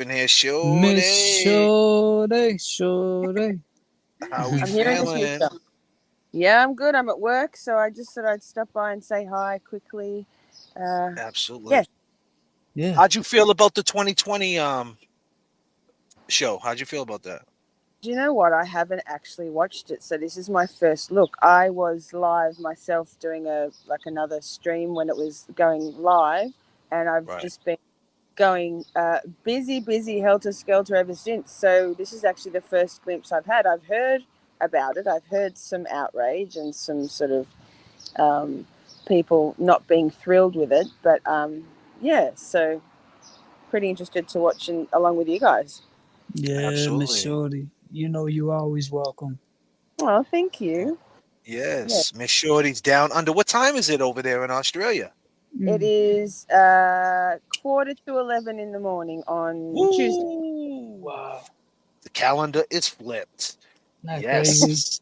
in here, Miss Shorty. Shorty. How we I'm here in the feeling? future. Yeah, I'm good. I'm at work, so I just thought I'd stop by and say hi quickly. Uh, Absolutely. yeah. Yeah. How'd you feel about the 2020 show? How'd you feel about that? Do you know what? I haven't actually watched it, so this is my first look. I was live myself doing another stream when it was going live, and I've Right. just been going busy, helter skelter ever since. So this is actually the first glimpse I've had. I've heard about it. I've heard some outrage and some sort of um, people not being thrilled with it. But yeah, so pretty interested to watch along with you guys. Yeah, Miss Absolutely. Shorty. You know you always welcome. Oh, thank you. Yeah, Yes. Miss Shorty's down under. What time is it over there in Australia? it Mm. is 11:45 in the morning on Tuesday. Woo! Wow. The calendar is flipped. Not crazy. Yes.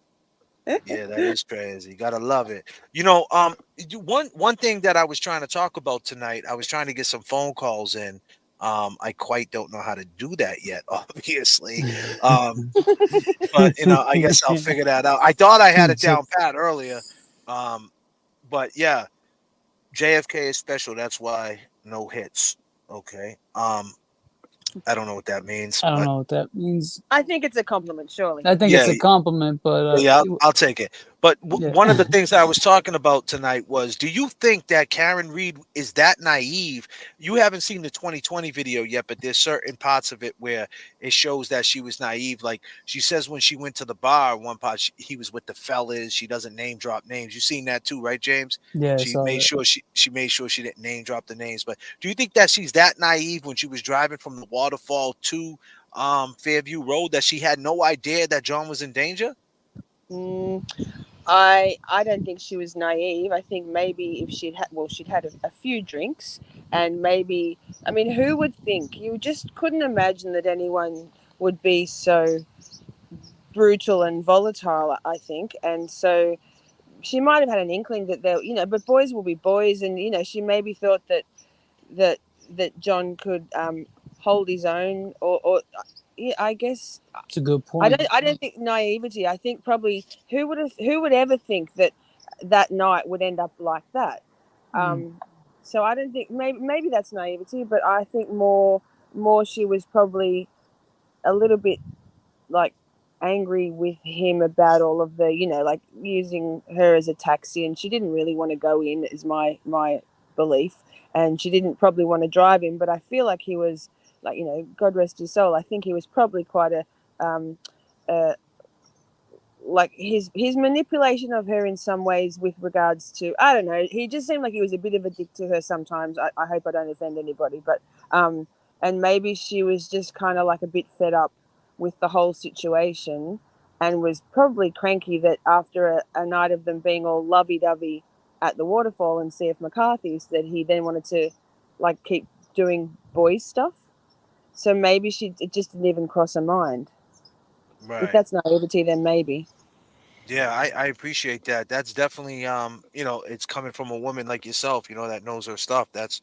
Yeah, that is crazy. Gotta love it. One thing that I was trying to talk about tonight, I was trying to get some phone calls in. I quite don't know how to do that yet, obviously. Um, but I guess I'll figure that out. I thought I had it down pat earlier. Um, but yeah, JFK is special. That's why no hits. Okay. I don't know what that means, I don't but know what that means. I think it's a compliment, surely. I think it's yeah, a compliment, but yeah, I'll take it. But yeah. one of the things I was talking about tonight was, do you think that Karen Reed is that naive? You haven't seen the 2020 video yet, but there's certain parts of it where it shows that she was naive. Like she says when she went to the bar, one part he was with the fellas. She doesn't name drop names. You seen that too, right, James? Yeah, I She saw made that. sure she made sure she didn't name drop the names. But do you think that she's that naive when she was driving from the waterfall to Fairview Road that she had no idea that John was in danger? Mm, I don't think she was naive. I think maybe if she'd had a few drinks, and maybe, I mean, who would think? You just couldn't imagine that anyone would be so brutal and volatile. I think, and so she might have had an inkling that but boys will be boys, and she maybe thought that that John could hold his own, or yeah, I guess It's a good point. I don't think naivety. I think probably who would ever think that that night would end up like that. Mm. Um, so I don't think maybe that's naivety, but I think more she was probably a little bit like angry with him about all of the like using her as a taxi, and she didn't really want to go in, is my belief, and she didn't probably want to drive him, but I feel like he was like, God rest his soul, I think he was probably quite a uh, like his manipulation of her in some ways with regards to, I don't know, he just seemed like he was a bit of a dick to her sometimes. I hope I don't offend anybody, but and maybe she was just kind of like a bit fed up with the whole situation, and was probably cranky that after a night of them being all lovey-dovey at the waterfall and CF McCarthy's, that he then wanted to like keep doing boys stuff. So maybe it just didn't even cross her mind. If Right. that's naivety, then maybe. Yeah, I appreciate that. That's definitely it's coming from a woman like yourself, that knows her stuff. That's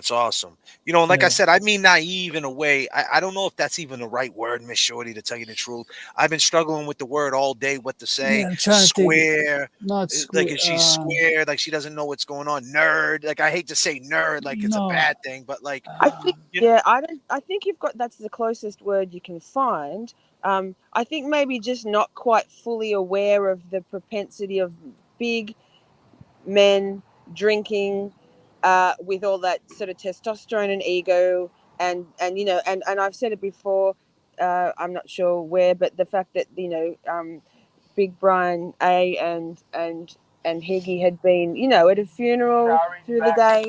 awesome. And like I Yeah. said, I mean naive in a way. I don't know if that's even the right word, Miss Shorty, to tell you the truth. I've been struggling with the word all day, what to say. Yeah, I'm trying to think. Square. Not Like square. if she's square, like she doesn't know what's going on. Nerd. Like I hate to say nerd, like it's a No. bad thing, but like I think, you yeah, I don't. I think you've got that's the closest word you can find. I think maybe just not quite fully aware of the propensity of big men drinking, with all that sort of testosterone and ego, and I've said it before. I'm not sure where, but the fact that Big Brian A and Higgy had been, at a funeral through the day.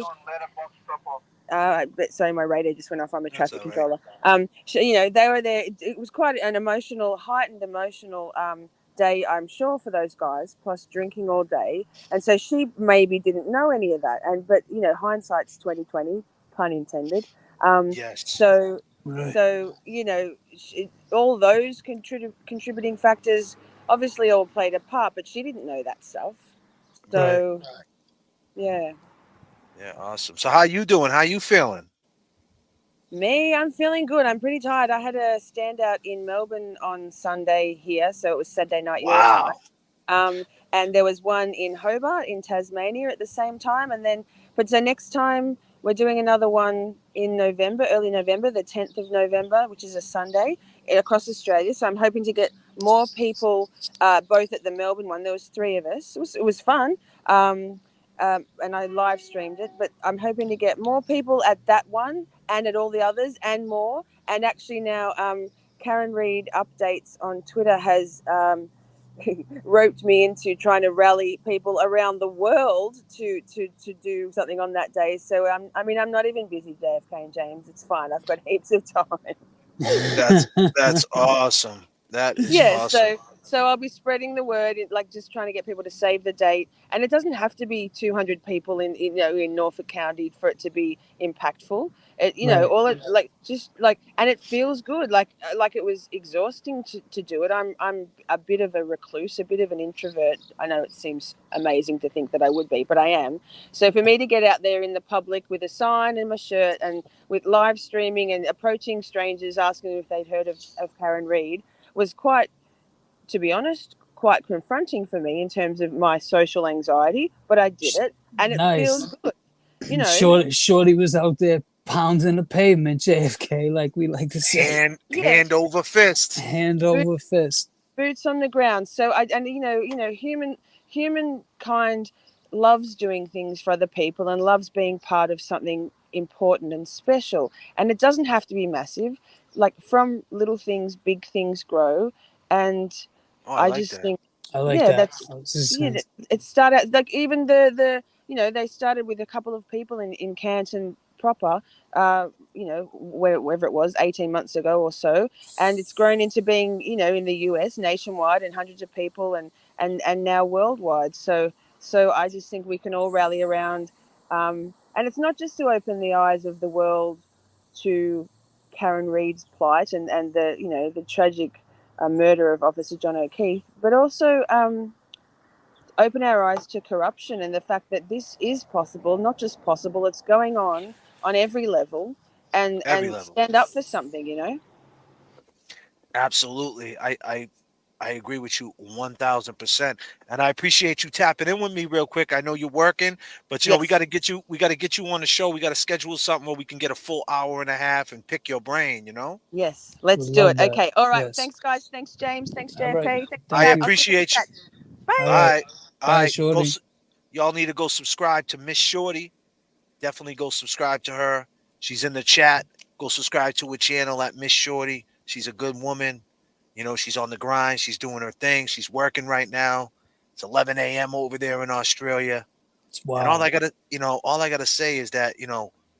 But sorry, my radio just went off. I'm a that's traffic all right. controller. So, they were there. It was quite an heightened emotional day, I'm sure, for those guys. Plus drinking all day, and so she maybe didn't know any of that. But hindsight's 2020, pun intended. Yes. So Right. all those contributing factors obviously all played a part, but she didn't know that stuff. Right. So yeah. Yeah, awesome. So how you doing? How you feeling? Me, I'm feeling good. I'm pretty tired. I had a standout in Melbourne on Sunday here, so it was Saturday night your time. Wow. And there was one in Hobart in Tasmania at the same time. And then, but so next time we're doing another one in November, early November, the 10th of November, which is a Sunday across Australia. So I'm hoping to get more people, both at the Melbourne one. There was three of us. It was fun. And I live streamed it, but I'm hoping to get more people at that one and at all the others and more. And actually now, Karen Reed updates on Twitter has roped me into trying to rally people around the world to do something on that day. So I mean, I'm not even busy, JFK and James. It's fine. I've got heaps of time. That's awesome. That is Yeah, awesome. so I'll be spreading the word, like just trying to get people to save the date, and it doesn't have to be 200 people in Norfolk County for it to be impactful. Right. All it like just like, and it feels good. Like it was exhausting to do it. I'm a bit of a recluse, a bit of an introvert. I know it seems amazing to think that I would be, but I am. So for me to get out there in the public with a sign and my shirt and with live streaming and approaching strangers asking them if they'd heard of Karen Reed was quite, to be honest, quite confronting for me in terms of my social anxiety, but I did it and it Nice. feels good, you know. Shorty was out there pounding the pavement, JFK, like we like to say, Yeah, Hand over fist. hand boot, over fist. boots on the ground. So and humankind loves doing things for other people and loves being part of something important and special. And it doesn't have to be massive. Like from little things, big things grow. And Oh, I I like just that. think, I like yeah, that. that's I was just yeah. saying, It started like even the they started with a couple of people in Canton proper, wherever it was 18 months ago or so, and it's grown into being in the US nationwide and hundreds of people and now worldwide. So I just think we can all rally around, and it's not just to open the eyes of the world to Karen Reed's plight and the tragic murder of Officer John O'Keefe, but also open our eyes to corruption and the fact that this is possible, not just possible, it's going on every level, Every and level. stand up for something. Absolutely. I agree with you 1000%. And I appreciate you tapping in with me real quick. I know you're working, but we got Yes, to get you on the show. We got to schedule something where we can get a full hour and a half and pick your brain. yes, would let's do love it. that. Okay, all right. Yes. Thanks, guys. Thanks, James. Thanks, All right. JFK. Thanks, I Thank Kat. you. I'll see you in the appreciate you. chat. All All Bye. right. right. All Bye, right. Shorty. Y'all need to go subscribe to Miss Shorty. Definitely go subscribe to her. She's in the chat. Go subscribe to her channel at Miss Shorty. She's a good woman. She's on the grind. She's doing her thing. She's working right now. It's 11 a.m. over there in Australia. It's And all wild. I gotta say is that,